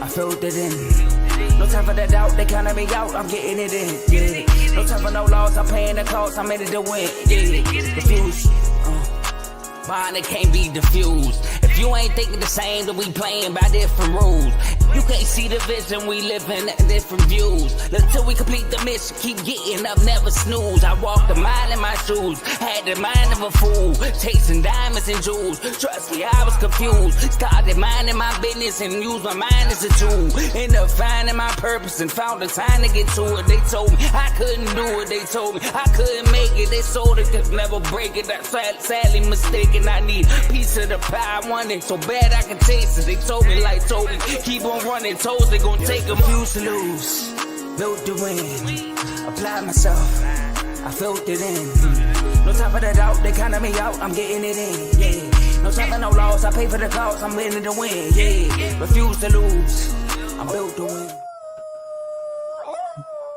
filled it in. No time for the doubt, they counted me out, I'm getting it in, yeah. No time for no loss, I'm paying the cost, I'm in it to win, yeah. Diffuse, mine it can't be diffused. If you ain't thinking the same, then we playing by different rules. You can't see the vision, we living at different views. Until we complete the mission, keep getting up, never snooze. I walked the mile in my shoes, had the mind of a fool, chasing diamonds and jewels. Trust me, I was confused. Started minding my business and used my mind as a tool. Ended up finding my purpose and found the time to get to it. They told me I couldn't do it, they told me I couldn't make it. They sold it, could never break it. That's sadly mistaken. I need a piece of the pie, I want it so bad I can taste it. They told me like Toby, keep on running, toes they gon' take them. Used to lose, built to win, apply myself, I filled it in. No time for the doubt, they counted me out, I'm getting it in, yeah. No time for no loss, I pay for the cost, I'm winning to win, yeah. Refuse to lose, I'm built to win.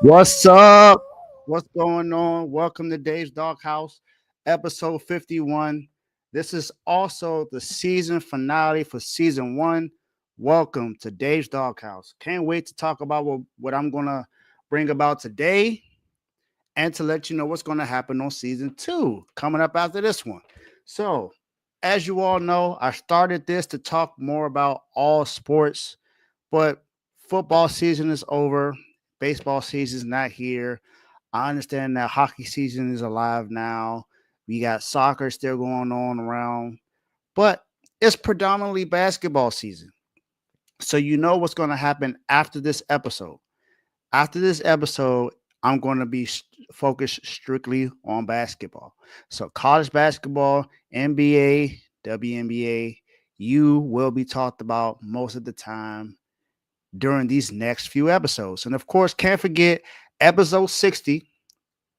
What's up? What's going on? Welcome to Dave's Doghouse, episode 51. This is also the season finale for season 1. Welcome to Dave's Doghouse. Can't wait to talk about what I'm going to bring about today and to let you know what's going to happen on season 2 coming up after this one. So, as you all know, I started this to talk more about all sports, but football season is over. Baseball season is not here. I understand that hockey season is alive now. We got soccer still going on around, but it's predominantly basketball season. So you know what's going to happen after this episode. After this episode, I'm going to be focused strictly on basketball. So college basketball, NBA, WNBA, you will be talked about most of the time during these next few episodes. And of course, can't forget episode 60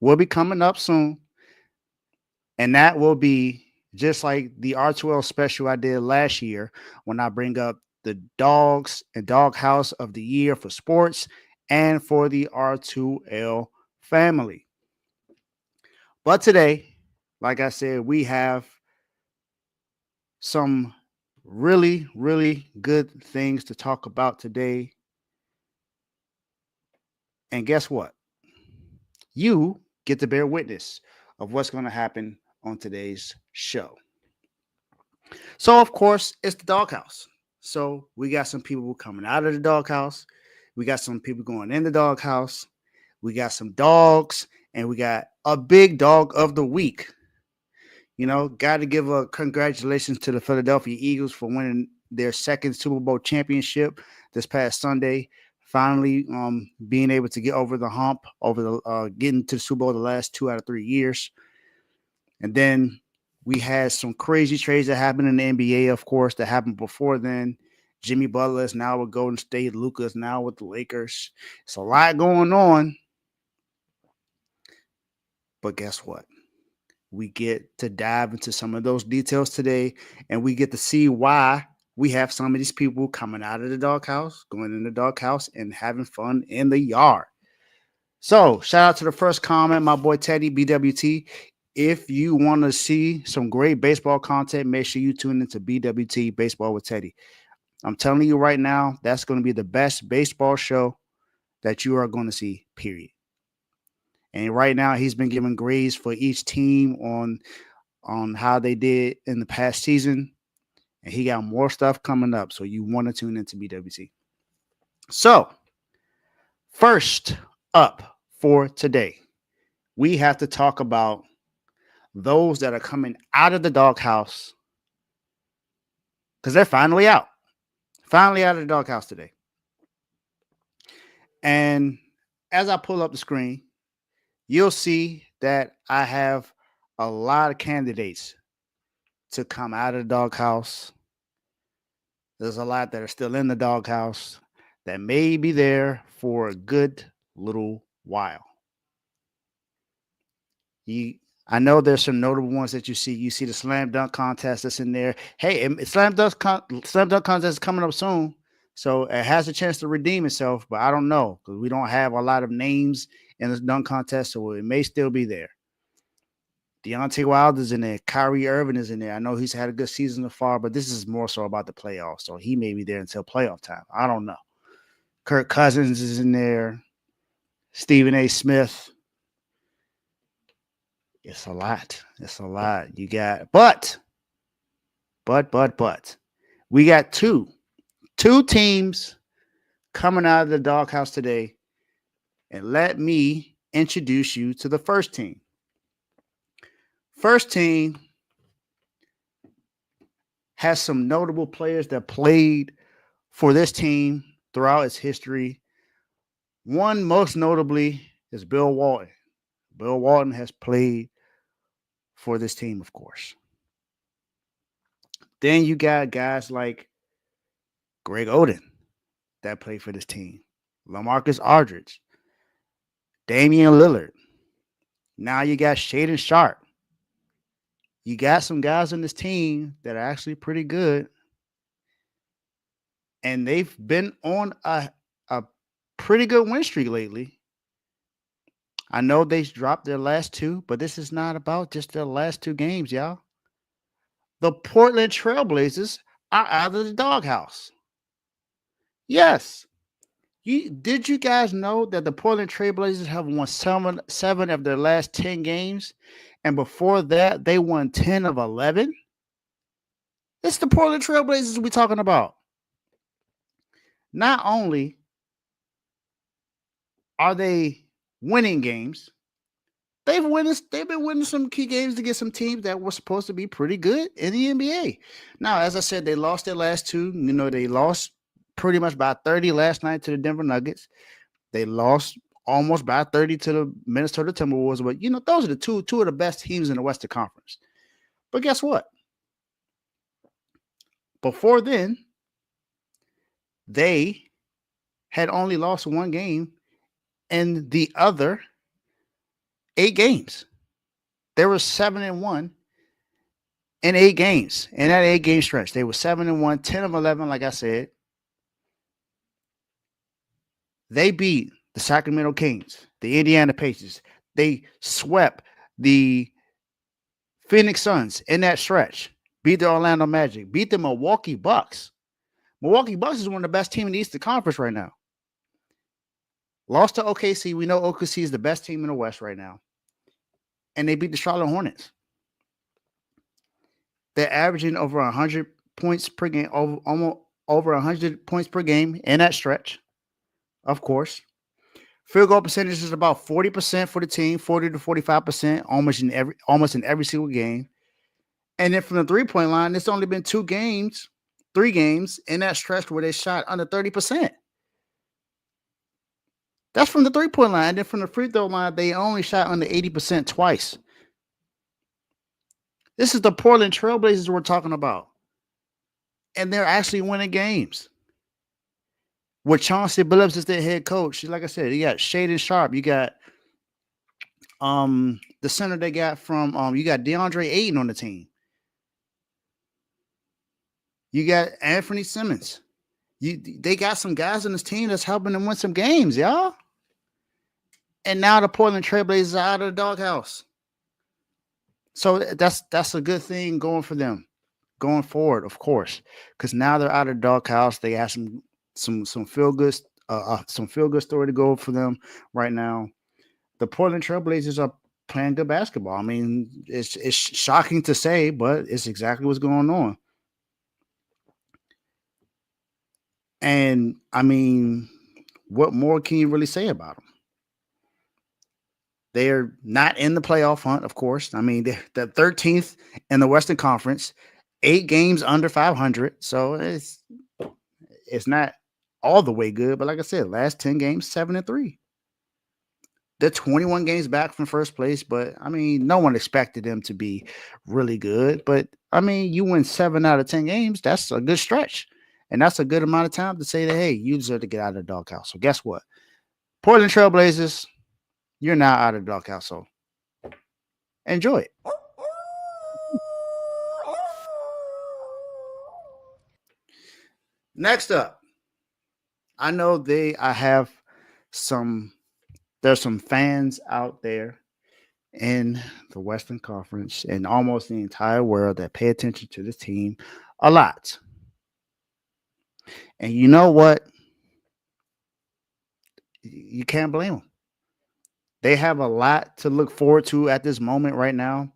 will be coming up soon. And that will be just like the R2L special I did last year when I bring up the dogs and doghouse of the year for sports and for the R2L family. But today, like I said, we have some really, really good things to talk about today. And guess what? You get to bear witness of what's going to happen on today's show. So, of course, it's the doghouse. So we got some people coming out of the doghouse. We got some people going in the doghouse. We got some dogs, and we got a big dog of the week. You know, got to give a congratulations to the Philadelphia Eagles for winning their second Super Bowl championship this past Sunday. Finally, being able to get over the hump, getting to the Super Bowl the last 2 out of 3 years. And then we had some crazy trades that happened in the NBA, of course, that happened before then. Jimmy Butler is now with Golden State. Luka is now with the Lakers. It's a lot going on. But guess what? We get to dive into some of those details today, and we get to see why we have some of these people coming out of the doghouse, going in the doghouse, and having fun in the yard. So, shout out to the first comment, my boy Teddy, BWT. If you want to see some great baseball content, make sure you tune into BWT, Baseball with Teddy. I'm telling you right now, that's going to be the best baseball show that you are going to see, period. And right now, he's been giving grades for each team on how they did in the past season. And he got more stuff coming up. So you want to tune into BWT. So, first up for today, we have to talk about those that are coming out of the doghouse because they're finally out. Finally out of the doghouse today. And as I pull up the screen, you'll see that I have a lot of candidates to come out of the doghouse. There's a lot that are still in the doghouse that may be there for a good little while. I know there's some notable ones that you see. You see the slam dunk contest that's in there. Hey, slam dunk contest is coming up soon, so it has a chance to redeem itself. But I don't know because we don't have a lot of names in this dunk contest, so it may still be there. Deontay Wilder's in there. Kyrie Irving is in there. I know he's had a good season so far, but this is more so about the playoffs, so he may be there until playoff time. I don't know. Kirk Cousins is in there. Stephen A. Smith. It's a lot. It's a lot. You got, but, we got two teams coming out of the doghouse today. And let me introduce you to the first team. First team has some notable players that played for this team throughout its history. One most notably is Bill Walton. Bill Walton has played for this team, of course. Then you got guys like Greg Oden that played for this team, LaMarcus Aldridge, Damian Lillard. Now you got Shaden Sharp. You got some guys on this team that are actually pretty good. And they've been on a pretty good win streak lately. I know they dropped their last two, but this is not about just their last two games, y'all. The Portland Trailblazers are out of the doghouse. Yes. Did you guys know that the Portland Trailblazers have won seven of their last 10 games? And before that, they won 10 of 11? It's the Portland Trailblazers we're talking about. Not only are they winning games, they've been winning some key games against some teams that were supposed to be pretty good in the NBA. Now, as I said, they lost their last two. You know, they lost pretty much by 30 last night to the Denver Nuggets. They lost almost by 30 to the Minnesota Timberwolves. But, you know, those are the two of the best teams in the Western Conference. But guess what? Before then, they had only lost one game in the other 8 games. They were 7-1 in 8 games. In that 8-game stretch, they were 7-1, 10 of 11, like I said. They beat the Sacramento Kings, the Indiana Pacers. They swept the Phoenix Suns in that stretch, beat the Orlando Magic, beat the Milwaukee Bucks. Milwaukee Bucks is one of the best teams in the Eastern Conference right now. Lost to OKC. We know OKC is the best team in the West right now. And they beat the Charlotte Hornets. They're averaging over 100 points per game, almost over 100 points per game in that stretch, of course. Field goal percentage is about 40% for the team, 40 to 45%, almost in every single game. And then from the three-point line, it's only been 3 games in that stretch where they shot under 30%. That's from the three-point line. And then from the free throw line, they only shot under 80% twice. This is the Portland Trailblazers we're talking about. And they're actually winning games. With Chauncey Billups as their head coach. Like I said, you got Shaden Sharp. You got the center they got from you got DeAndre Ayton on the team. You got Anthony Simmons. They got some guys on this team that's helping them win some games, y'all. And now the Portland Trailblazers are out of the doghouse. So that's a good thing going for them, going forward, of course, because now they're out of the doghouse. They have some feel good story to go for them right now. The Portland Trailblazers are playing good basketball. I mean, it's shocking to say, but it's exactly what's going on. And I mean, what more can you really say about them? They're not in the playoff hunt, of course. I mean, they're the 13th in the Western Conference, 8 games under 500. So it's not all the way good. But like I said, last 10 games, 7-3. They're 21 games back from first place. But, I mean, no one expected them to be really good. But, I mean, you win 7 out of 10 games. That's a good stretch. And that's a good amount of time to say that, hey, you deserve to get out of the doghouse. So guess what? Portland Trailblazers, you're now out of the doghouse. So enjoy it. Next up, I know there's some fans out there in the Western Conference and almost the entire world that pay attention to this team a lot. And you know what? You can't blame them. They have a lot to look forward to at this moment right now.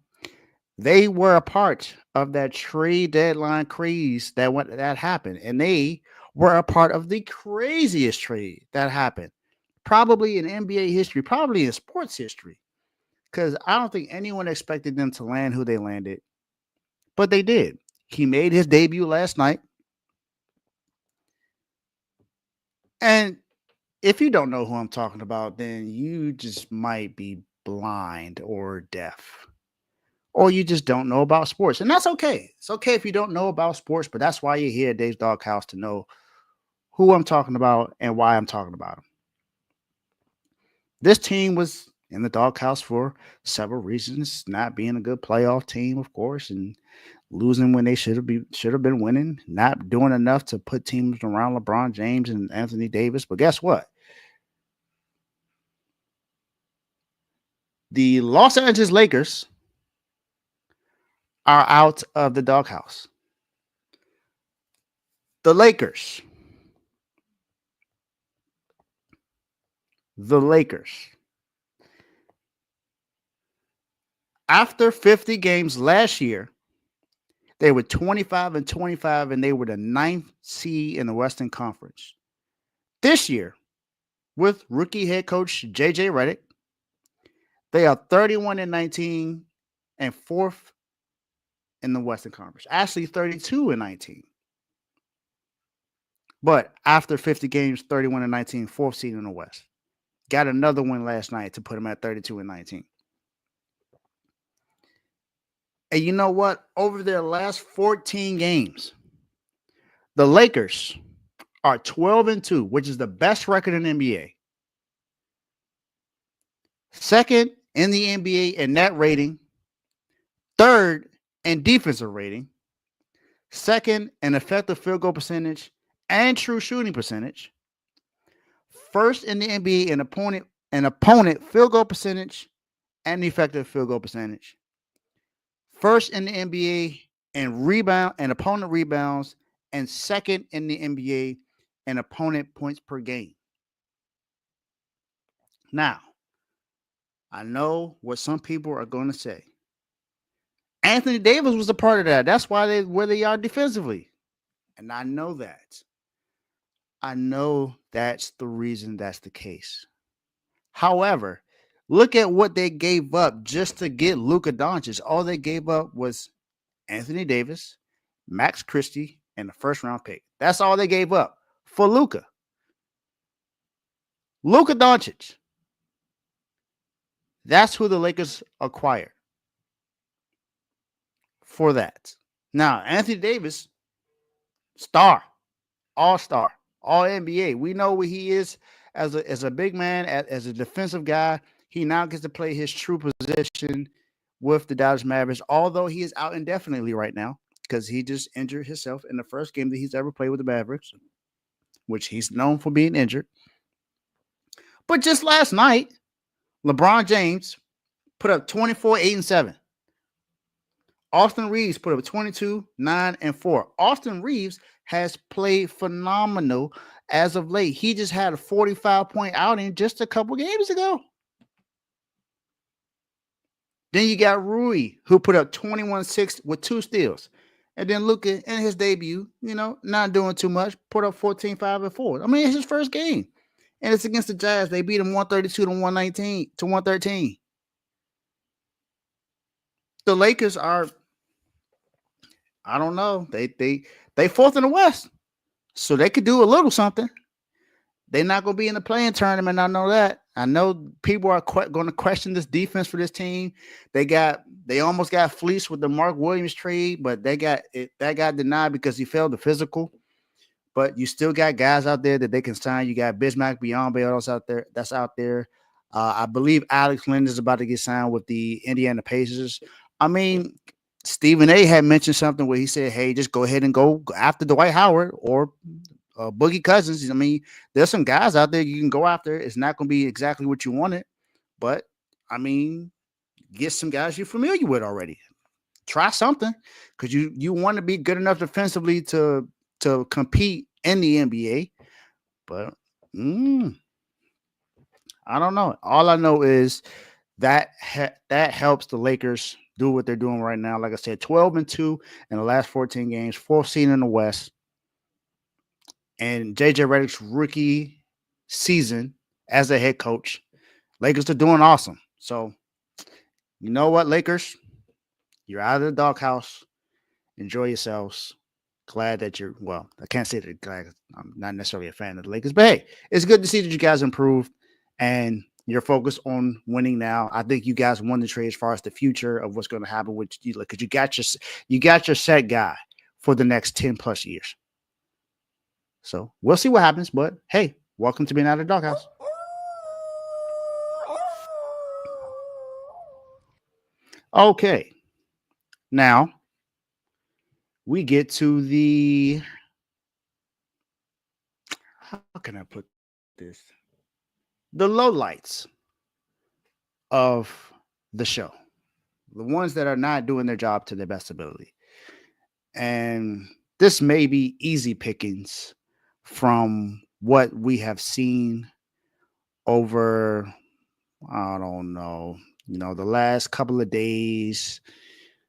They were a part of that trade deadline craze that happened, and they were a part of the craziest trade that happened, probably in NBA history, probably in sports history. Because I don't think anyone expected them to land who they landed, but they did. He made his debut last night, and if you don't know who I'm talking about, then you just might be blind or deaf, or you just don't know about sports. And that's okay. It's okay if you don't know about sports, but that's why you're here at Dave's Doghouse, to know who I'm talking about and why I'm talking about them. This team was in the doghouse for several reasons, not being a good playoff team, of course, and losing when they should have been winning, not doing enough to put teams around LeBron James and Anthony Davis. But guess what? The Los Angeles Lakers are out of the doghouse. The Lakers. After 50 games last year, they were 25-25, and they were the ninth seed in the Western Conference. This year, with rookie head coach JJ Redick, they are 31-19 and fourth in the Western Conference. Actually, 32-19. But after 50 games, 31-19, fourth seed in the West. Got another win last night to put them at 32-19. And you know what? Over their last 14 games, the Lakers are 12-2, which is the best record in the NBA. Second in the NBA in net rating, third in defensive rating, second in effective field goal percentage and true shooting percentage, first in the NBA in opponent field goal percentage and effective field goal percentage, first in the NBA in opponent rebounds, and second in the NBA in opponent points per game. Now, I know what some people are going to say. Anthony Davis was a part of that. That's why where they are defensively. And I know that. I know that's the reason that's the case. However, look at what they gave up just to get Luka Doncic. All they gave up was Anthony Davis, Max Christie, and the first round pick. That's all they gave up for Luka. Luka Doncic. That's who the Lakers acquired for that. Now, Anthony Davis, star, all-star, all-NBA. We know what he is as a big man, as a defensive guy. He now gets to play his true position with the Dallas Mavericks, although he is out indefinitely right now because he just injured himself in the first game that he's ever played with the Mavericks, which he's known for being injured. But just last night, LeBron James put up 24, 8, and 7. Austin Reeves put up 22, 9, and 4. Austin Reeves has played phenomenal as of late. He just had a 45-point outing just a couple games ago. Then you got Rui, who put up 21-6 with 2 steals. And then Luka in his debut, not doing too much, put up 14, 5, and 4. I mean, it's his first game. And it's against the Jazz. They beat him 132-113. The Lakers are, I don't know. They fourth in the West. So they could do a little something. They're not going to be in the playing tournament. I know that. I know people are going to question this defense for this team. They almost got fleeced with the Mark Williams trade, but that got denied because he failed the physical. But you still got guys out there that they can sign. You got Bismack Biyombo that's out there. I believe Alex Len is about to get signed with the Indiana Pacers. I mean, Stephen A. had mentioned something where he said, hey, just go ahead and go after Dwight Howard or Boogie Cousins. I mean, there's some guys out there you can go after. It's not going to be exactly what you wanted, but, I mean, get some guys you're familiar with already. Try something because you want to be good enough defensively to compete in the NBA. But I don't know. All I know is that helps the Lakers do what they're doing right now. Like I said, 12-2 in the last 14 games, fourth seed in the West, and JJ Redick's rookie season as a head coach. Lakers are doing awesome. So you know what, Lakers, you're out of the doghouse. Enjoy yourselves. Glad that you're well. I can't say that glad. I'm not necessarily a fan of the Lakers, but hey, it's good to see that you guys improved and you're focused on winning now. I think you guys won the trade as far as the future of what's going to happen with you, because you got your set guy for the next 10 plus years. So we'll see what happens. But hey, welcome to being out of the doghouse. Okay, now we get to how can I put this? The lowlights of the show, the ones that are not doing their job to their best ability. And this may be easy pickings from what we have seen over, I don't know, the last couple of days,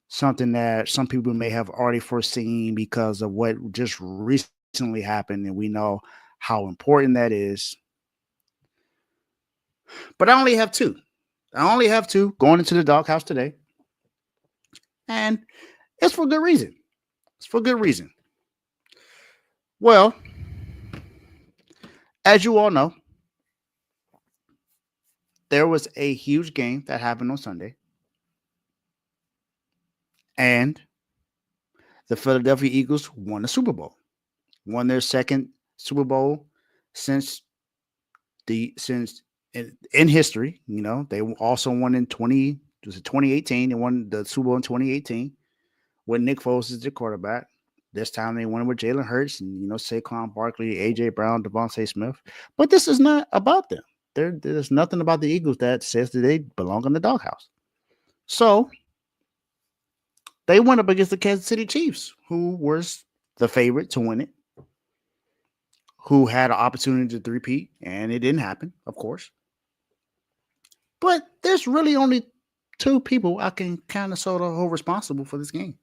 something that some people may have already foreseen because of what just recently happened. And we know how important that is. But I only have two. Going into the doghouse today. And it's for good reason. Well, as you all know, there was a huge game that happened on Sunday. And the Philadelphia Eagles won the Super Bowl. Won their second Super Bowl since in history. They also won in 2018. They won the Super Bowl in 2018 with Nick Foles as their quarterback. This time they won with Jalen Hurts and Saquon Barkley, AJ Brown, Devontae Smith. But this is not about them. There's nothing about the Eagles that says that they belong in the doghouse. So they went up against the Kansas City Chiefs, who was the favorite to win it, who had an opportunity to three-peat, and it didn't happen, of course. But there's really only two people I can kind of sort of hold responsible for this game.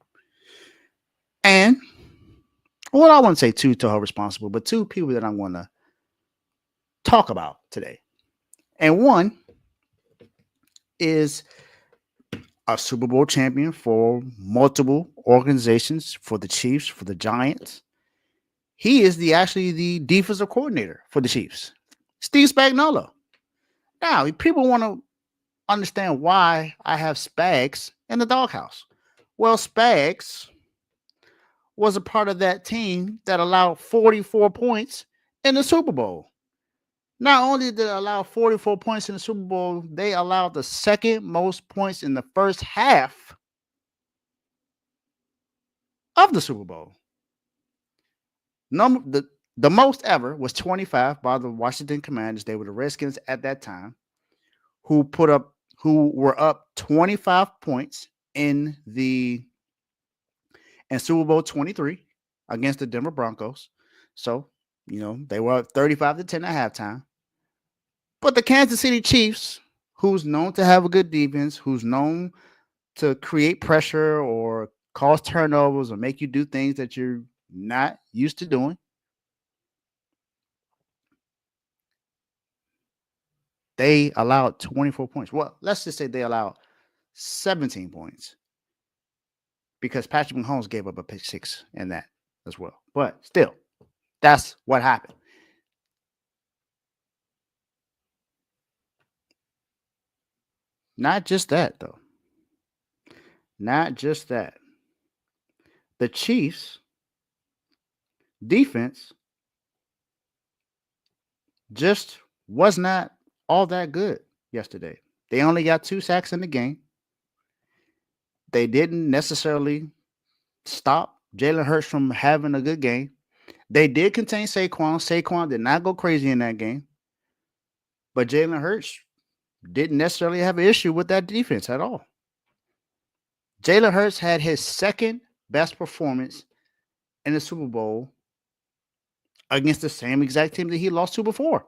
And, well, I wouldn't say two to hold responsible, but two people that I want to talk about today. And one is a Super Bowl champion for multiple organizations, for the Chiefs, for the Giants. He is actually the defensive coordinator for the Chiefs, Steve Spagnuolo. Now, people want to understand why I have Spags in the doghouse. Well, Spags was a part of that team that allowed 44 points in the Super Bowl. Not only did they allow 44 points in the Super Bowl, they allowed the second most points in the first half of the Super Bowl. The most ever was 25 by the Washington Commanders. They were the Redskins at that time, who were up 25 points in Super Bowl 23 against the Denver Broncos. So, they were up 35-10 at halftime. But the Kansas City Chiefs, who's known to have a good defense, who's known to create pressure or cause turnovers or make you do things that you're not used to doing, they allowed 24 points. Well, let's just say they allowed 17 points because Patrick Mahomes gave up a pick six in that as well. But still, that's what happened. Not just that, though. Not just that. The Chiefs' defense just was not all that good yesterday. They only got 2 sacks in the game. They didn't necessarily stop Jalen Hurts from having a good game. They did contain Saquon. Saquon did not go crazy in that game. But Jalen Hurts didn't necessarily have an issue with that defense at all. Jalen Hurts had his second best performance in the Super Bowl against the same exact team that he lost to before.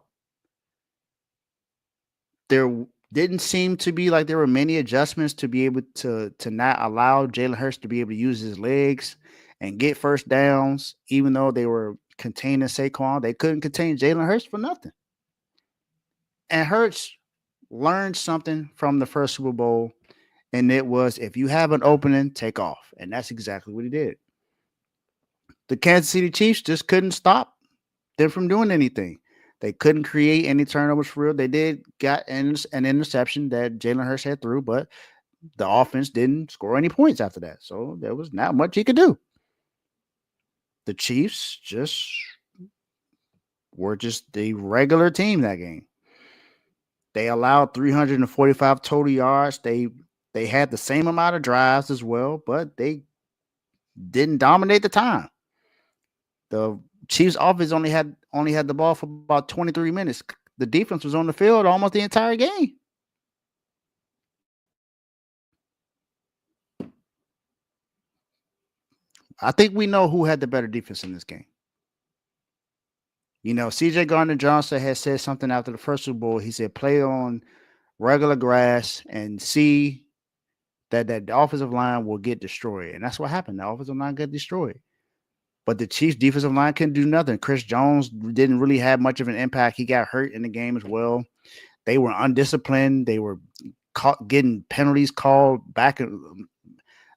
there didn't seem to be like there were many adjustments to be able to not allow Jalen Hurts to be able to use his legs and get first downs, even though they were containing Saquon. They couldn't contain Jalen Hurts for nothing. And Hurts learned something from the first Super Bowl, and it was if you have an opening, take off. And that's exactly what he did. The Kansas City Chiefs just couldn't stop them from doing anything. They couldn't create any turnovers for real. They did got an interception that Jalen Hurts had threw, but the offense didn't score any points after that. So there was not much he could do. The Chiefs were just the regular team that game. They allowed 345 total yards. They had the same amount of drives as well, but they didn't dominate the time. The Chiefs offense only had the ball for about 23 minutes. The defense was on the field almost the entire game. I think we know who had the better defense in this game. You know, CJ Gardner-Johnson had said something after the first Super Bowl. He said, play on regular grass and see that the offensive line will get destroyed. And that's what happened. The offensive line got destroyed. But the Chiefs' defensive line couldn't do nothing. Chris Jones didn't really have much of an impact. He got hurt in the game as well. They were undisciplined. They were getting penalties called back and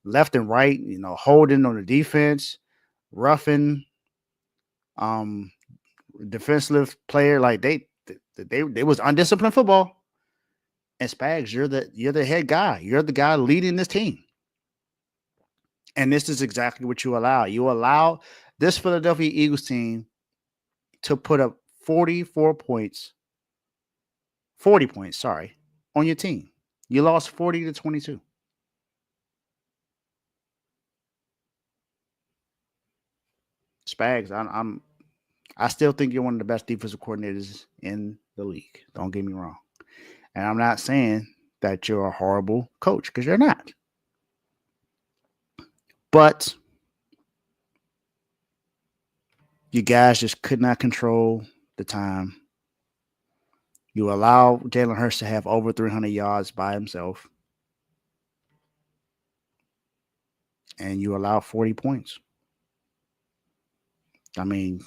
left and right, you know, holding on the defense, roughing, defensive player. Like they was undisciplined football. And Spags, you're the head guy. You're the guy leading this team. And this is exactly what you allow. You allow this Philadelphia Eagles team to put up 40 points, on your team. You lost 40-22. Spags, I still think you're one of the best defensive coordinators in the league. Don't get me wrong. And I'm not saying that you're a horrible coach, because you're not. But you guys just could not control the time. You allow Jalen Hurts to have over 300 yards by himself. And you allow 40 points. I mean,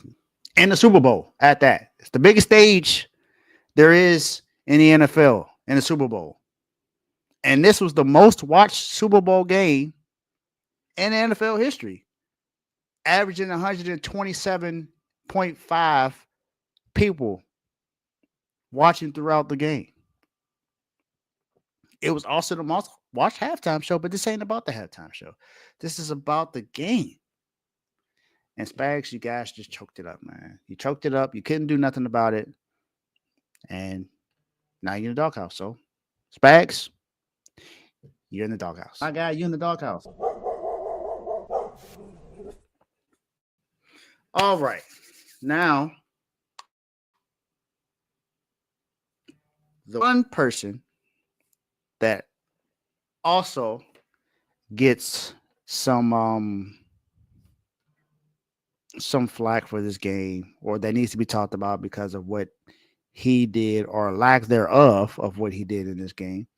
in the Super Bowl at that. It's the biggest stage there is in the NFL, in the Super Bowl. And this was the most watched Super Bowl game in NFL history, averaging 127.5 people watching throughout the game. It was also the most watched halftime show, but this ain't about the halftime show. This is about the game. And Spags, you guys just choked it up, man. You choked it up. You couldn't do nothing about it. And now you're in the doghouse. So, Spags, you're in the doghouse. My guy, you in the doghouse. All right. Now, the one person that also gets some flack for this game, or that needs to be talked about because of what he did or lack thereof of what he did in this game,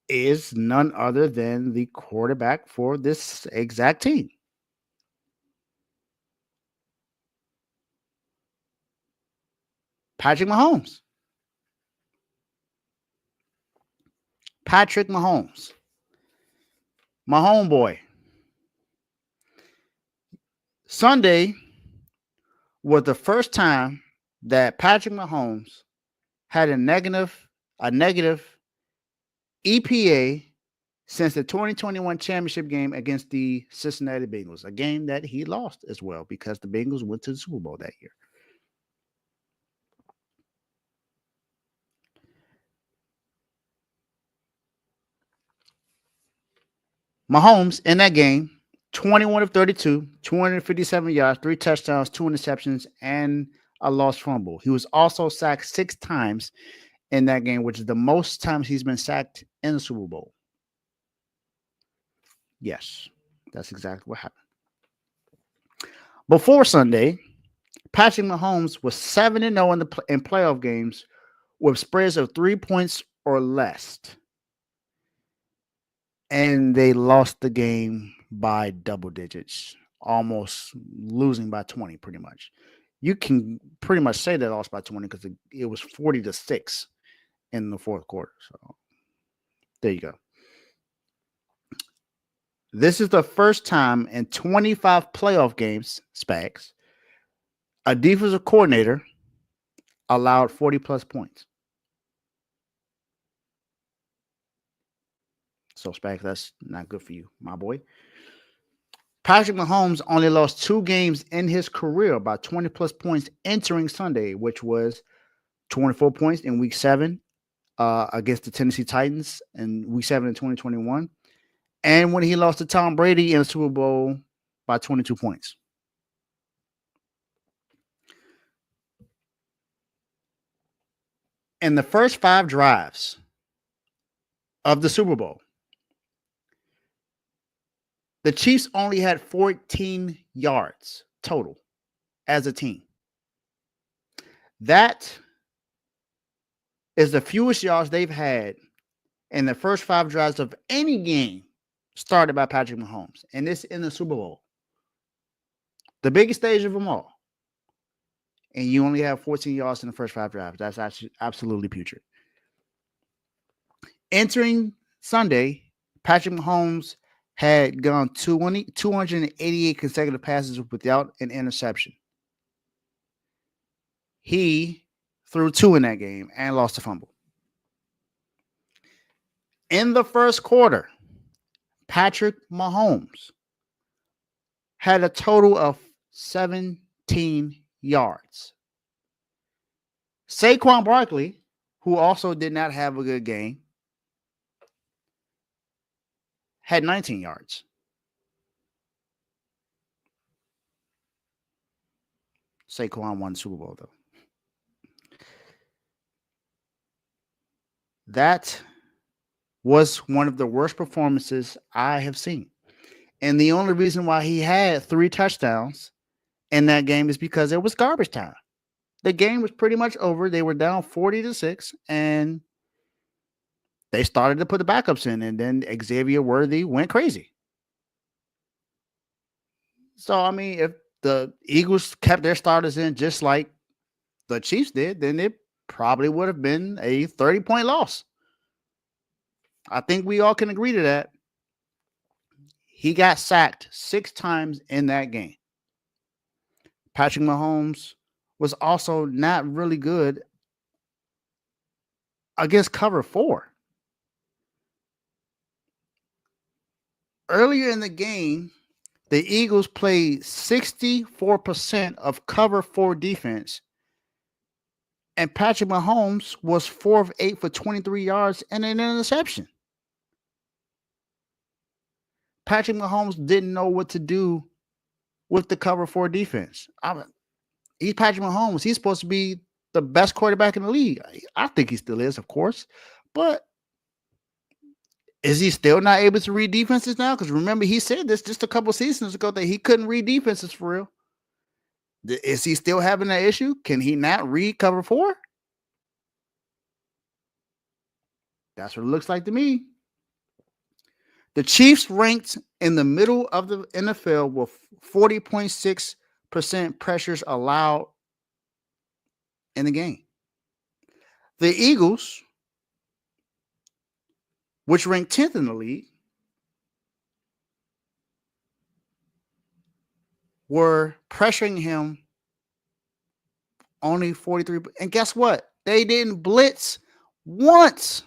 is none other than the quarterback for this exact team. Patrick Mahomes. Patrick Mahomes. My homeboy. Sunday was the first time that Patrick Mahomes had a negative EPA since the 2021 championship game against the Cincinnati Bengals, a game that he lost as well because the Bengals went to the Super Bowl that year. Mahomes in that game, 21 of 32, 257 yards, 3 touchdowns, 2 interceptions, and a lost fumble. He was also sacked 6 times in that game, which is the most times he's been sacked in the Super Bowl. Yes, that's exactly what happened. Before Sunday, Patrick Mahomes was 7-0 in playoff games with spreads of 3 points or less. And they lost the game by double digits, almost losing by 20, pretty much. You can pretty much say they lost by 20 because it was 40-6 in the fourth quarter. So there you go. This is the first time in 25 playoff games, Spags, a defensive coordinator allowed 40-plus points. So, Spags, that's not good for you, my boy. Patrick Mahomes only lost 2 games in his career by 20-plus points entering Sunday, which was 24 points in Week 7 against the Tennessee Titans in Week 7 in 2021. And when he lost to Tom Brady in the Super Bowl by 22 points. In the first 5 drives of the Super Bowl, the Chiefs only had 14 yards total as a team. That is the fewest yards they've had in the first 5 drives of any game started by Patrick Mahomes. And this in the Super Bowl. The biggest stage of them all. And you only have 14 yards in the first 5 drives. That's actually absolutely putrid. Entering Sunday, Patrick Mahomes had gone 288 consecutive passes without an interception. He threw 2 in that game and lost a fumble. In the first quarter, Patrick Mahomes had a total of 17 yards. Saquon Barkley, who also did not have a good game, had 19 yards. Saquon won the Super Bowl, though. That was one of the worst performances I have seen. And the only reason why he had 3 touchdowns in that game is because it was garbage time. The game was pretty much over. They were down 40-6, and they started to put the backups in, and then Xavier Worthy went crazy. So, I mean, if the Eagles kept their starters in just like the Chiefs did, then it probably would have been a 30-point loss. I think we all can agree to that. He got sacked 6 times in that game. Patrick Mahomes was also not really good against cover 4. Earlier in the game, the Eagles played 64% of cover 4 defense, and Patrick Mahomes was 4 of 8 for 23 yards and an interception. Patrick Mahomes didn't know what to do with the cover 4 defense. He's Patrick Mahomes. He's supposed to be the best quarterback in the league. I think he still is, of course. But is he still not able to read defenses now? Because remember, he said this just a couple seasons ago that he couldn't read defenses for real. Is he still having that issue? Can he not read cover 4? That's what it looks like to me. The Chiefs ranked in the middle of the NFL with 40.6% pressures allowed in the game. The Eagles, which ranked 10th in the league, were pressuring him only 43. And guess what? They didn't blitz once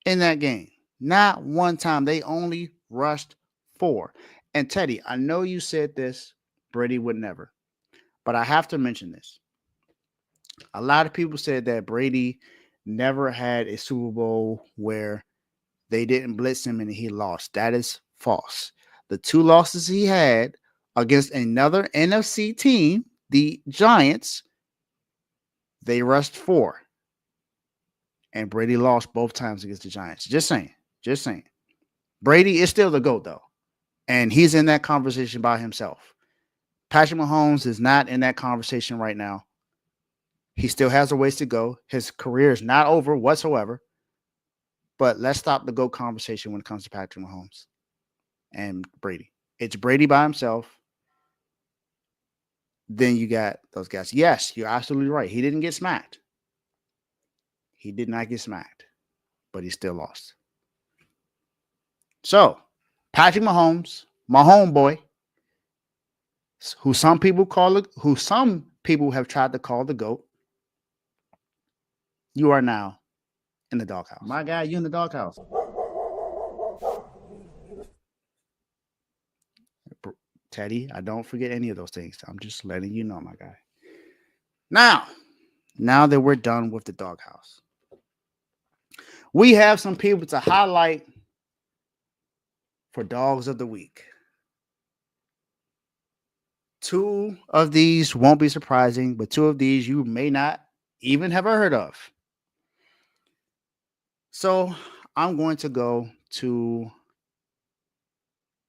in that game. Not one time. They only rushed 4. And Teddy, I know you said this, Brady would never. But I have to mention this. A lot of people said that Brady never had a Super Bowl where they didn't blitz him and he lost. That is false. The 2 losses he had against another NFC team, the Giants, they rushed 4. And Brady lost both times against the Giants. Just saying. Just saying. Brady is still the GOAT, though. And he's in that conversation by himself. Patrick Mahomes is not in that conversation right now. He still has a ways to go. His career is not over whatsoever. But let's stop the GOAT conversation when it comes to Patrick Mahomes and Brady. It's Brady by himself. Then you got those guys. Yes, you're absolutely right. He didn't get smacked. He did not get smacked, but he still lost. So, Patrick Mahomes, my homeboy, who some people have tried to call the GOAT, you are now in the doghouse. My guy, you in the doghouse. Teddy, I don't forget any of those things. I'm just letting you know, my guy. Now that we're done with the doghouse, we have some people to highlight for Dogs of the Week. 2 of these won't be surprising, but 2 of these you may not even have heard of. So I'm going to go to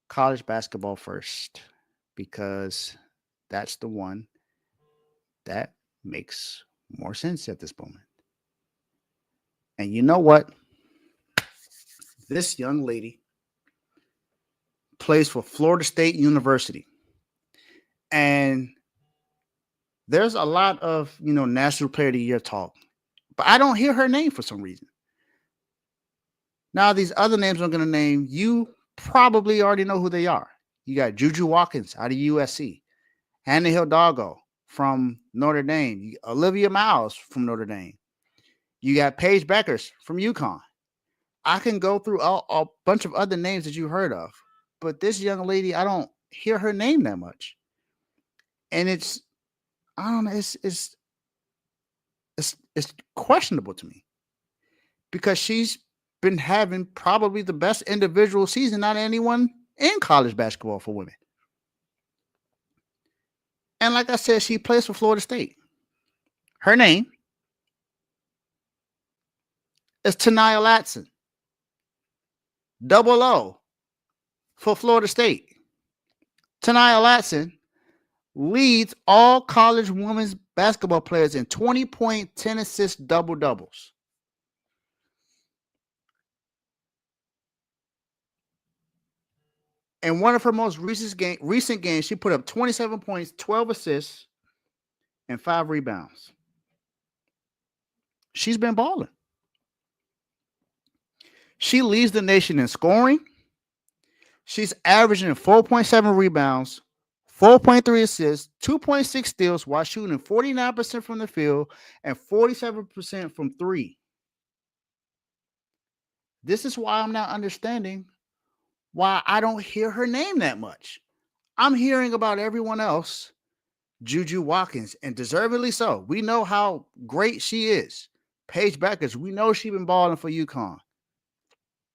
college basketball first because that's the one that makes more sense at this moment. And you know what? This young lady plays for Florida State University. And there's a lot of, National Player of the Year talk. But I don't hear her name for some reason. Now, these other names I'm going to name, you probably already know who they are. You got Juju Watkins out of USC. Hannah Hidalgo from Notre Dame. Olivia Miles from Notre Dame. You got Paige Beckers from UConn. I can go through a bunch of other names that you heard of. But this young lady, I don't hear her name that much. And it's questionable to me. Because she's been having probably the best individual season out of anyone in college basketball for women. And like I said, she plays for Florida State. Her name is Tania Latson. Double O for Florida State. Tania Latson leads all college women's basketball players in 20-point, 10-assist double-doubles. In one of her most recent games, she put up 27 points, 12 assists, and 5 rebounds. She's been balling. She leads the nation in scoring. She's averaging 4.7 rebounds, 4.3 assists, 2.6 steals while shooting 49% from the field and 47% from 3. This is why I'm not understanding why I don't hear her name that much. I'm hearing about everyone else, Juju Watkins, and deservedly so. We know how great she is. Paige Beckers, we know she's been balling for UConn.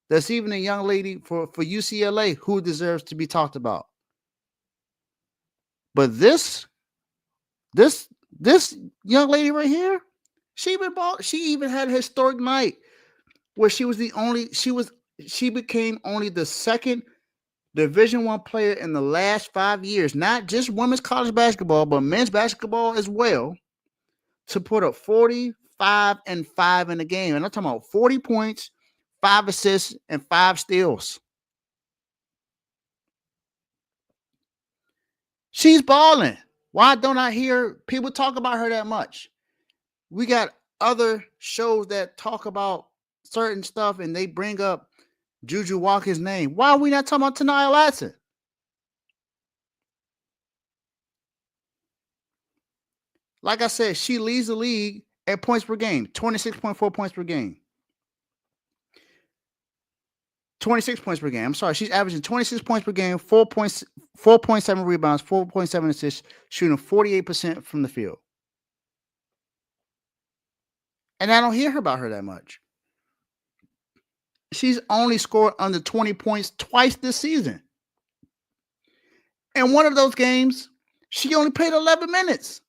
There's even a young lady for UCLA who deserves to be talked about. But this young lady right here, she even had a historic night where she became only the second Division I player in the last 5 years, not just women's college basketball, but men's basketball as well, to put up 45 and 5 in the game. And I'm talking about 40 points, 5 assists, and 5 steals. She's balling. Why don't I hear people talk about her that much? We got other shows that talk about certain stuff and they bring up Juju Watkins' name. Why are we not talking about Tania Latson? Like I said, she leads the league at points per game, 26.4 points per game. 26 points per game. I'm sorry. She's averaging 26 points per game, 4.7 rebounds, 4.7 assists, shooting 48% from the field. And I don't hear about her that much. She's only scored under 20 points twice this season. And one of those games, she only played 11 minutes.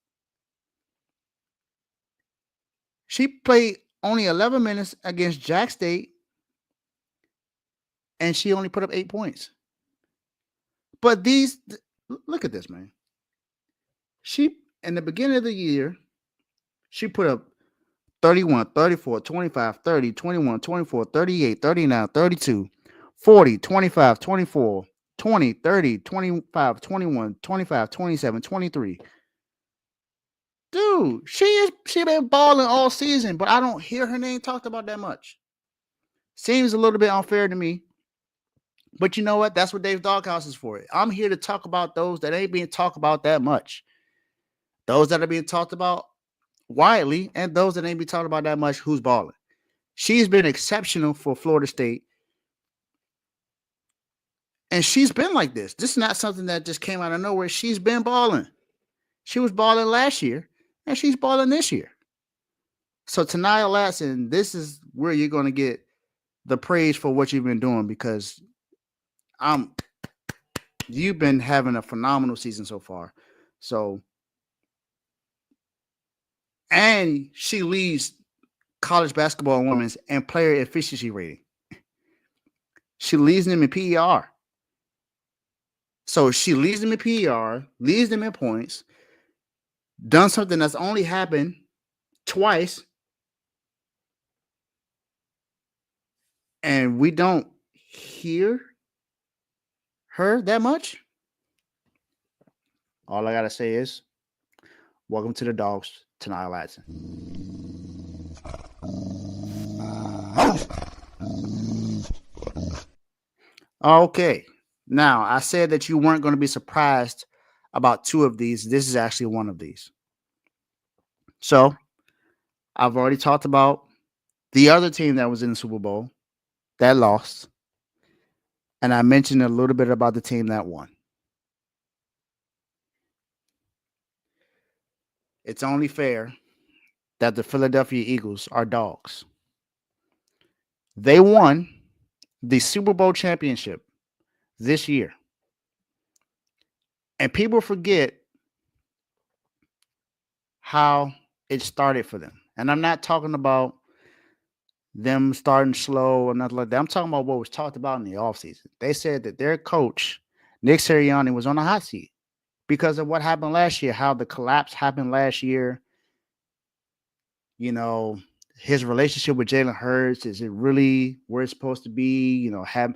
She played only 11 minutes against Jack State, and she only put up 8 points. But look at this, man. She, in the beginning of the year, She put up 31, 34, 25, 30, 21, 24, 38, 39, 32, 40, 25, 24, 20, 30, 25, 21, 25, 27, 23. Dude, she been balling all season, but I don't hear her name talked about that much. Seems a little bit unfair to me. But you know what? That's what Dave's Doghouse is for. I'm here to talk about those that ain't being talked about that much. Those that are being talked about widely, and those that ain't being talked about that much who's balling. She's been exceptional for Florida State. And she's been like this. This is not something that just came out of nowhere. She's been balling. She was balling last year, and she's balling this year. So Taniyah Latson, this is where you're going to get the praise for what you've been doing, because you've been having a phenomenal season so far. So, and she leads college basketball women's and player efficiency rating. She leads them in PER. So she leads them in PER, leads them in points, done something that's only happened twice, and we don't hear her that much. All I gotta say is, welcome to the Dogs, Taniyah Latson. Okay. Now, I said that you weren't going to be surprised about two of these. This is actually one of these. So, I've already talked about the other team that was in the Super Bowl that lost. And I mentioned a little bit about the team that won. It's only fair that the Philadelphia Eagles are dogs. They won the Super Bowl championship this year. And people forget how it started for them. And I'm not talking about them starting slow or nothing like that. I'm talking about what was talked about in the offseason. They said that their coach, Nick Sirianni, was on a hot seat because of what happened last year, how the collapse happened last year. You know, his relationship with Jalen Hurts, is it really where it's supposed to be? You know, having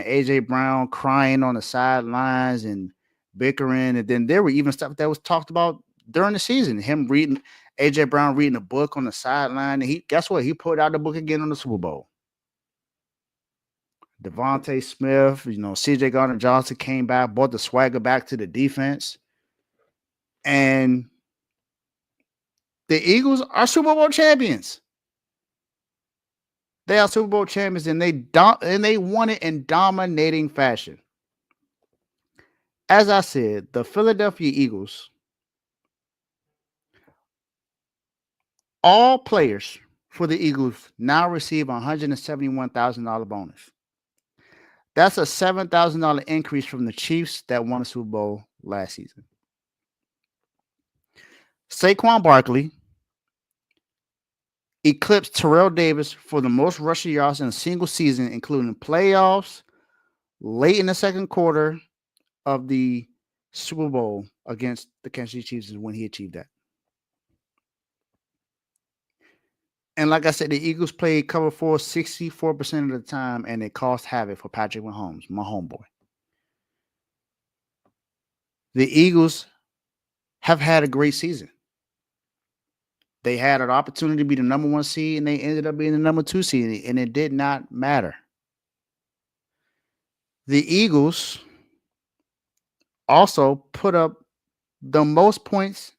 A.J. Brown crying on the sidelines and bickering. And then there were even stuff that was talked about during the season. Him reading, A.J. Brown reading a book on the sideline. And guess what? He put out the book again on the Super Bowl. Devontae Smith, C.J. Gardner-Johnson came back, brought the swagger back to the defense. And the Eagles are Super Bowl champions. They are Super Bowl champions, and they won it in dominating fashion. As I said, the Philadelphia Eagles, all players for the Eagles now receive a $171,000 bonus. That's a $7,000 increase from the Chiefs that won the Super Bowl last season. Saquon Barkley eclipsed Terrell Davis for the most rushing yards in a single season, including playoffs, late in the second quarter of the Super Bowl against the Kansas City Chiefs is when he achieved that. And like I said, the Eagles played cover 4 64% of the time, and it caused havoc for Patrick Mahomes, my homeboy. The Eagles have had a great season. They had an opportunity to be the number 1 seed, and they ended up being the number 2 seed, and it did not matter. The Eagles also put up the most points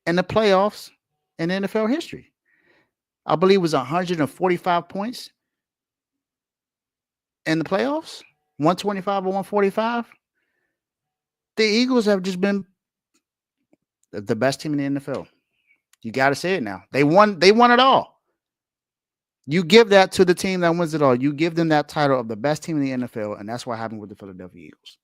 in the playoffs in NFL history. I believe it was 145 points in the playoffs, 125 or 145. The Eagles have just been the best team in the NFL. You got to say it now. They won it all. You give that to the team that wins it all. You give them that title of the best team in the NFL, and that's what happened with the Philadelphia Eagles.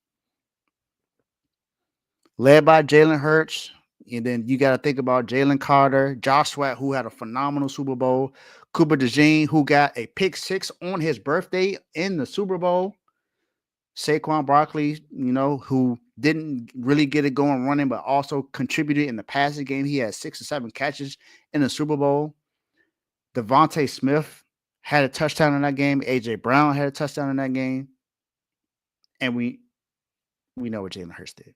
Led by Jalen Hurts, and then you got to think about Jalen Carter, Josh Sweat, who had a phenomenal Super Bowl, Cooper DeJean, who got a pick 6 on his birthday in the Super Bowl. Saquon Barkley, who didn't really get it going running, but also contributed in the passing game. He had 6 or 7 catches in the Super Bowl. Devontae Smith had a touchdown in that game. A.J. Brown had a touchdown in that game. And we know what Jalen Hurts did.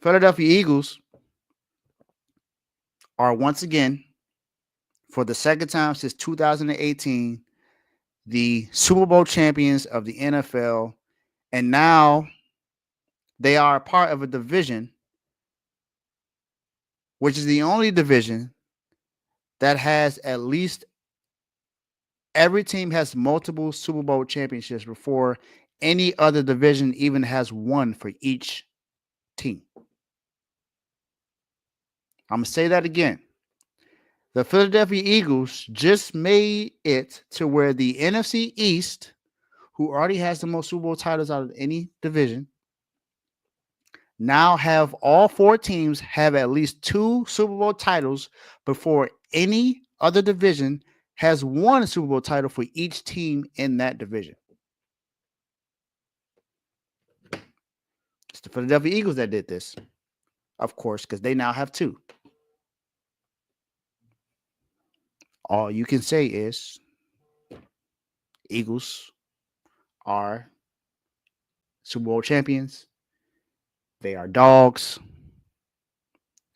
Philadelphia Eagles are once again, for the second time since 2018, the Super Bowl champions of the NFL. And now they are a part of a division, which is the only division that has at least every team has multiple Super Bowl championships before any other division even has one for each team. I'm going to say that again. The Philadelphia Eagles just made it to where the NFC East, who already has the most Super Bowl titles out of any division, now have all 4 teams have at least 2 Super Bowl titles before any other division has one Super Bowl title for each team in that division. It's the Philadelphia Eagles that did this, of course, because they now have 2. All you can say is Eagles are Super Bowl champions. They are dogs,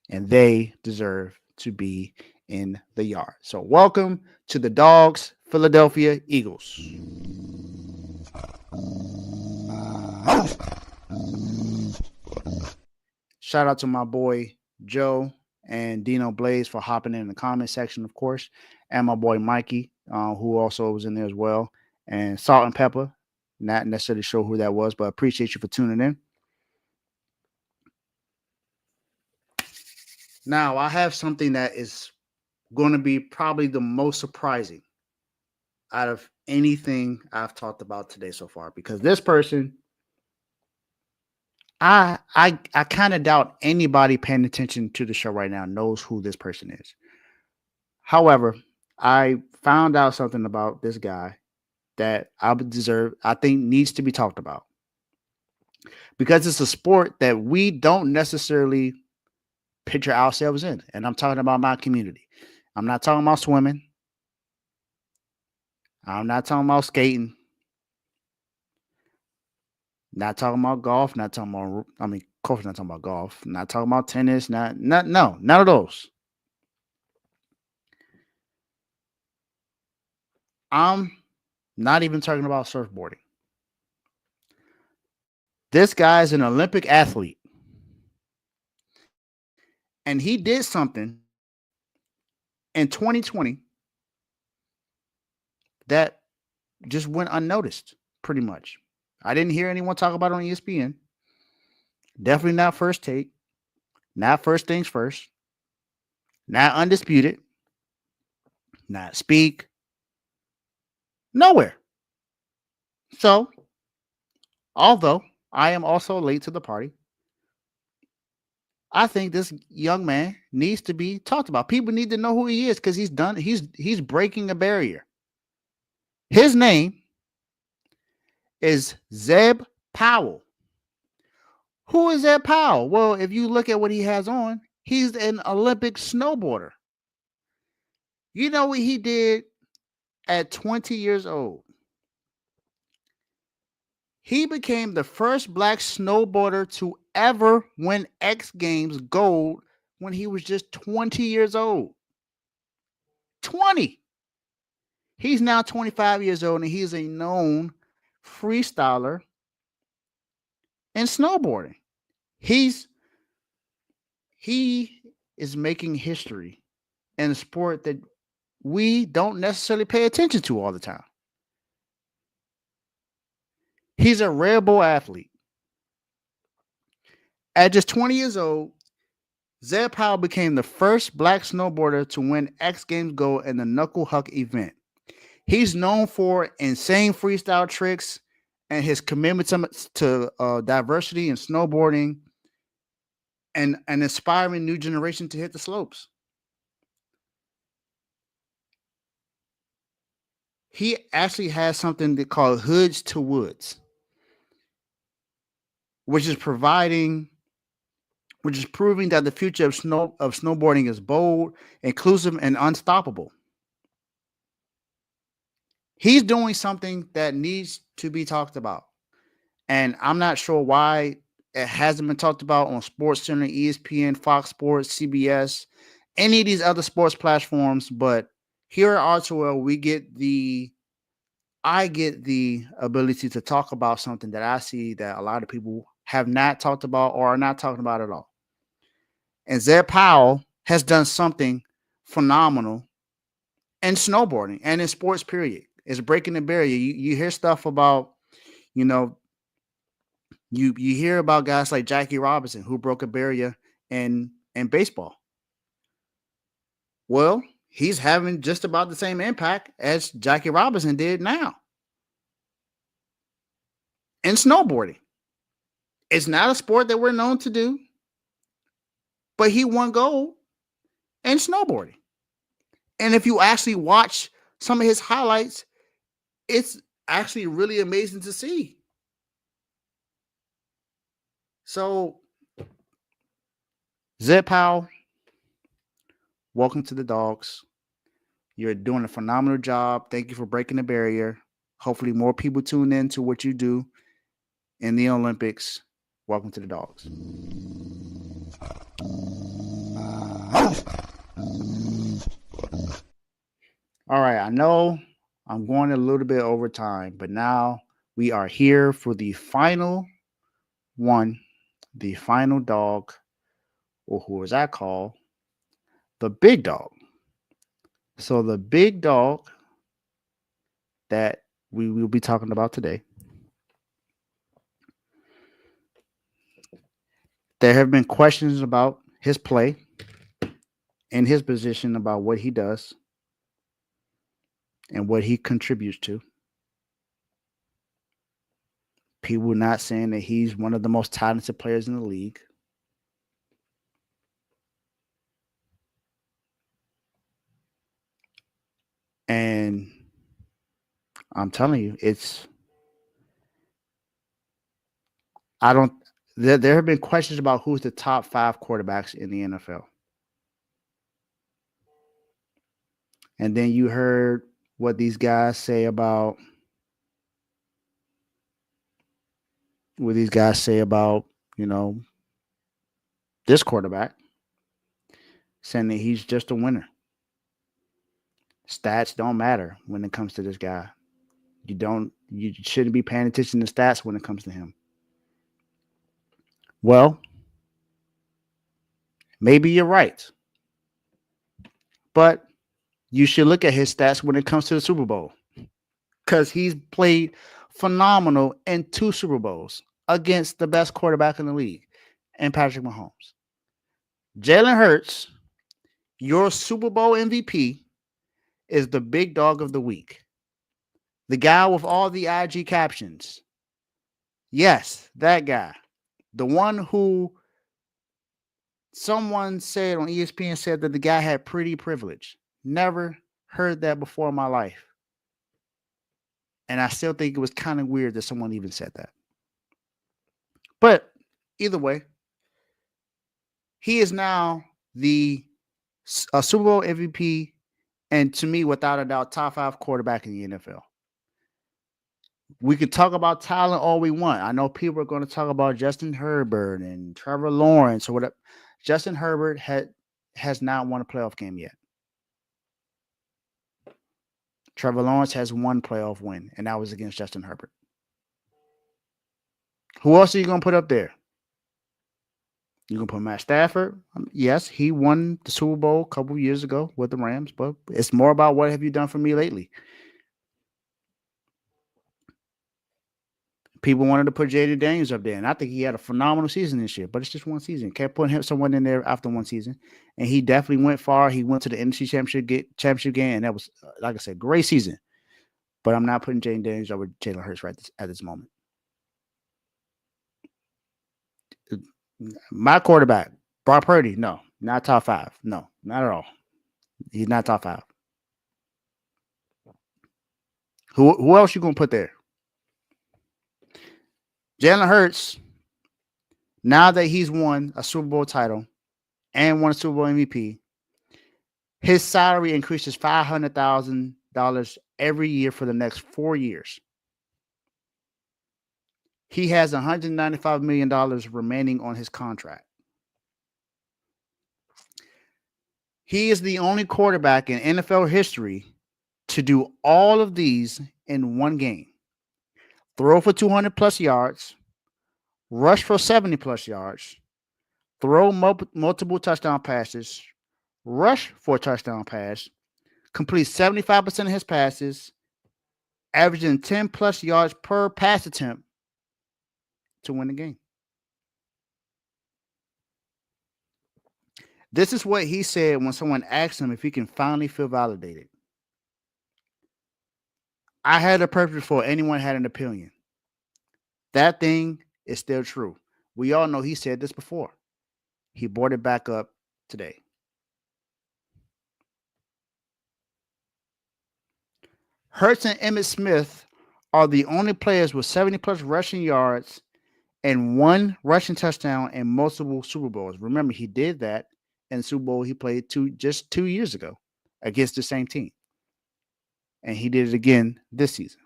and they deserve to be in the yard. So welcome to the Dogs, Philadelphia Eagles. Shout out to my boy Joe and Dino Blaze for hopping in the comment section, of course, and my boy Mikey, who also was in there as well, and Salt and Pepper. Not necessarily sure who that was, but appreciate you for tuning in. Now, I have something that is going to be probably the most surprising out of anything I've talked about today so far, because this person, I kind of doubt anybody paying attention to the show right now knows who this person is. However, I found out something about this guy that I think needs to be talked about, because it's a sport that we don't necessarily picture ourselves in. And I'm talking about my community. I'm not talking about swimming. I'm not talking about skating. Not talking about golf. Not talking about, of course, not talking about golf. Not talking about tennis. No, none of those. I'm not even talking about surfboarding. This guy is an Olympic athlete. And he did something in 2020 that just went unnoticed, pretty much. I didn't hear anyone talk about it on ESPN. Definitely not First Take. Not First Things First. Not Undisputed. Not Speak. Nowhere. So, although I am also late to the party, I think this young man needs to be talked about. People need to know who he is, because he's breaking a barrier. His name is Zeb Powell. Who is Zeb Powell? Well, if you look at what he has on, he's an Olympic snowboarder. You know what he did at 20 years old? He became the first black snowboarder to ever win X Games gold when he was just 20 years old. 20. He's now 25 years old, and he's a known freestyler in snowboarding. He is making history in a sport that we don't necessarily pay attention to all the time. He's a rare bull athlete. At just 20 years old, Zeb Powell became the first black snowboarder to win X Games gold in the Knuckle Huck event. He's known for insane freestyle tricks and his commitment to diversity in snowboarding and inspiring new generation to hit the slopes. he actually has something they call Hoods to Woods, which is proving that the future of snowboarding is bold, inclusive, and unstoppable. He's doing something that needs to be talked about. And I'm not sure why it hasn't been talked about on SportsCenter, ESPN, Fox Sports, CBS, any of these other sports platforms. But here at R2L, I get the ability to talk about something that I see that a lot of people have not talked about or are not talking about at all. And Zed Powell has done something phenomenal in snowboarding and in sports, period. It's breaking the barrier. You hear stuff about, you know, you hear about guys like Jackie Robinson who broke a barrier in baseball. Well, he's having just about the same impact as Jackie Robinson did now in snowboarding. It's not a sport that we're known to do, but he won gold in snowboarding. And if you actually watch some of his highlights, it's actually really amazing to see. So, Zed Powell, welcome to the Dogs. You're doing a phenomenal job. Thank you for breaking the barrier. Hopefully, more people tune in to what you do in the Olympics. Welcome to the Dogs. All right, I know I'm going a little bit over time, but now we are here for the final one, the final dog, or who is that called? The big dog. So the big dog that we will be talking about today. There have been questions about his play and his position, about what he does and what he contributes to. People not saying that he's one of the most talented players in the league. And I'm telling you, there have been questions about who's the top 5 quarterbacks in the NFL. And then you heard what these guys say about this quarterback, saying that he's just a winner. Stats don't matter when it comes to this guy. You shouldn't be paying attention to stats when it comes to him. Well, maybe you're right. But you should look at his stats when it comes to the Super Bowl, because he's played phenomenal in 2 Super Bowls against the best quarterback in the league, and Patrick Mahomes. Jalen Hurts, your Super Bowl MVP, is the big dog of the week. The guy with all the IG captions. Yes, that guy. The one who someone said on ESPN said that the guy had pretty privilege. Never heard that before in my life. And I still think it was kind of weird that someone even said that. But either way, he is now the Super Bowl MVP, and to me, without a doubt, top 5 quarterback in the NFL. We could talk about talent all we want. I know people are going to talk about Justin Herbert and Trevor Lawrence or whatever. Justin Herbert has not won a playoff game yet. Trevor Lawrence has one playoff win, and that was against Justin Herbert. Who else are you going to put up there? You can put Matt Stafford. Yes, he won the Super Bowl a couple years ago with the Rams, but it's more about what have you done for me lately. People wanted to put Jaden Daniels up there, and I think he had a phenomenal season this year, but it's just one season. Can't put someone in there after one season, and he definitely went far. He went to the NFC championship game, and that was, like I said, great season. But I'm not putting Jaden Daniels over Jalen Hurts at this moment. My quarterback, Brock Purdy, no, not top 5. No, not at all. He's not top 5. Who else you gonna put there? Jalen Hurts, now that he's won a Super Bowl title and won a Super Bowl MVP, his salary increases $500,000 every year for the next 4 years. He has $195 million remaining on his contract. He is the only quarterback in NFL history to do all of these in one game. Throw for 200 plus yards, rush for 70 plus yards, throw multiple touchdown passes, rush for a touchdown pass, complete 75% of his passes, averaging 10 plus yards per pass attempt to win the game. This is what he said when someone asked him if he can finally feel validated. I had a purpose before anyone had an opinion. That thing is still true. We all know he said this before. He brought it back up today. Hurts and Emmitt Smith are the only players with 70 plus rushing yards and 1 rushing touchdown in multiple Super Bowls. Remember, he did that in the Super Bowl he played just 2 years ago against the same team. And he did it again this season.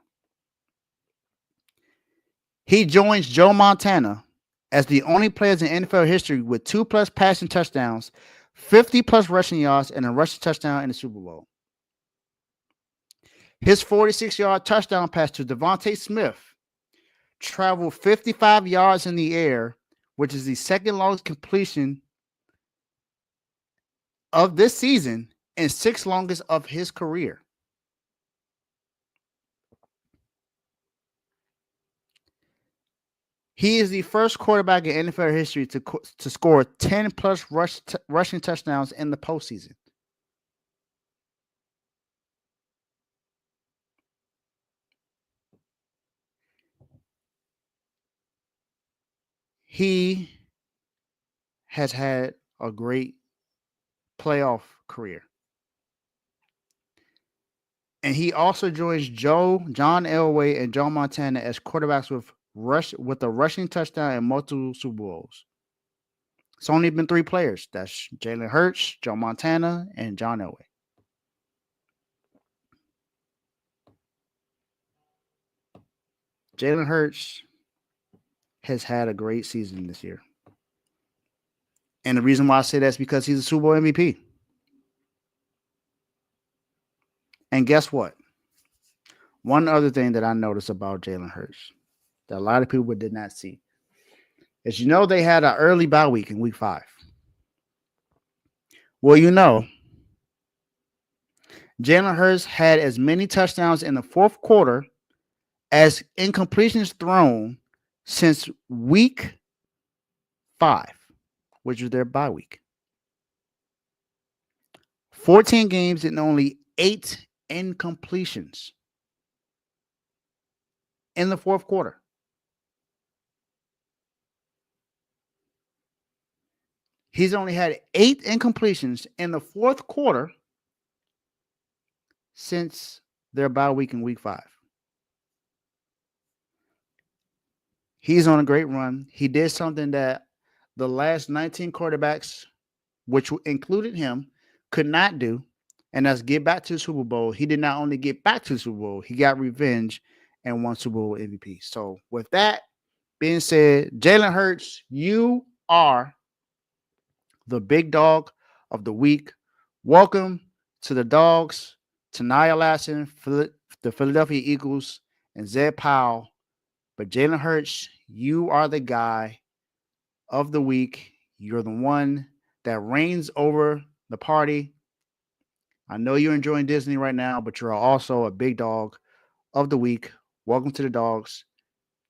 He joins Joe Montana as the only players in NFL history with 2 plus passing touchdowns, 50 plus rushing yards, and a rushing touchdown in the Super Bowl. His 46-yard touchdown pass to Devontae Smith traveled 55 yards in the air, which is the second longest completion of this season and 6th longest of his career. He is the first quarterback in NFL history to score 10 plus rushing touchdowns in the postseason. He has had a great playoff career. And he also joins John Elway and Joe Montana as quarterbacks with a rushing touchdown and multiple Super Bowls. It's only been 3 players. That's Jalen Hurts, Joe Montana, and John Elway. Jalen Hurts has had a great season this year. And the reason why I say that is because he's a Super Bowl MVP. And guess what? One other thing that I noticed about Jalen Hurts that a lot of people did not see is, they had an early bye week in week 5. Well, Jalen Hurts had as many touchdowns in the 4th quarter as incompletions thrown since week 5, which was their bye week. 14 games and only 8 incompletions in the 4th quarter. He's only had 8 incompletions in the 4th quarter since their bye week in week 5. He's on a great run. He did something that the last 19 quarterbacks, which included him, could not do, and that's get back to the Super Bowl. He did not only get back to the Super Bowl, he got revenge and won Super Bowl MVP. So with that being said, Jalen Hurts, you are the big dog of the week. Welcome to the dogs, to Nia Lassen, the Philadelphia Eagles, and Zed Powell. But Jalen Hurts, you are the guy of the week. You're the one that reigns over the party. I know you're enjoying Disney right now, but you're also a big dog of the week. Welcome to the dogs.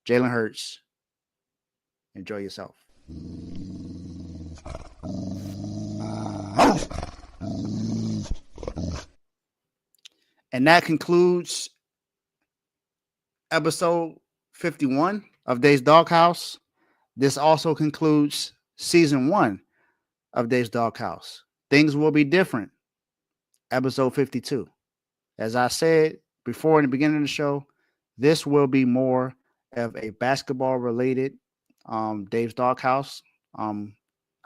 Jalen Hurts. Enjoy yourself. And that concludes episode 51 of Dave's Doghouse. This also concludes season 1 of Dave's Doghouse. Things will be different. Episode 52. As I said before in the beginning of the show, this will be more of a basketball related Dave's Doghouse.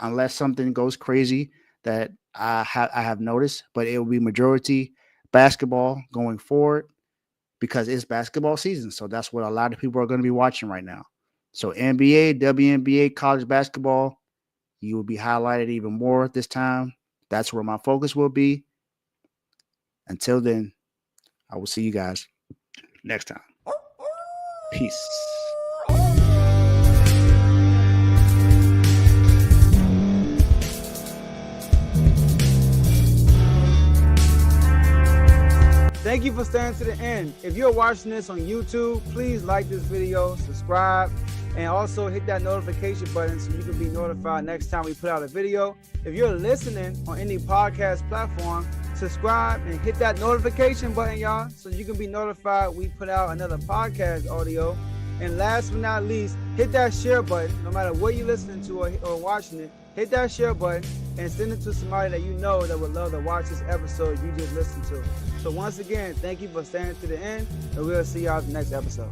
Unless something goes crazy that I have noticed, but it will be majority basketball going forward because it's basketball season. So that's what a lot of people are going to be watching right now. So NBA, WNBA, college basketball, you will be highlighted even more this time. That's where my focus will be. Until then, I will see you guys next time. Peace. Thank you for staying to the end. If you're watching this on YouTube, please like this video, subscribe, and also hit that notification button so you can be notified next time we put out a video. If you're listening on any podcast platform, subscribe and hit that notification button, y'all, so you can be notified we put out another podcast audio. And last but not least, hit that share button. No matter what you're listening to or watching it, hit that share button and send it to somebody that you know that would love to watch this episode you just listened to. So once again, thank you for staying to the end, and we'll see y'all in the next episode.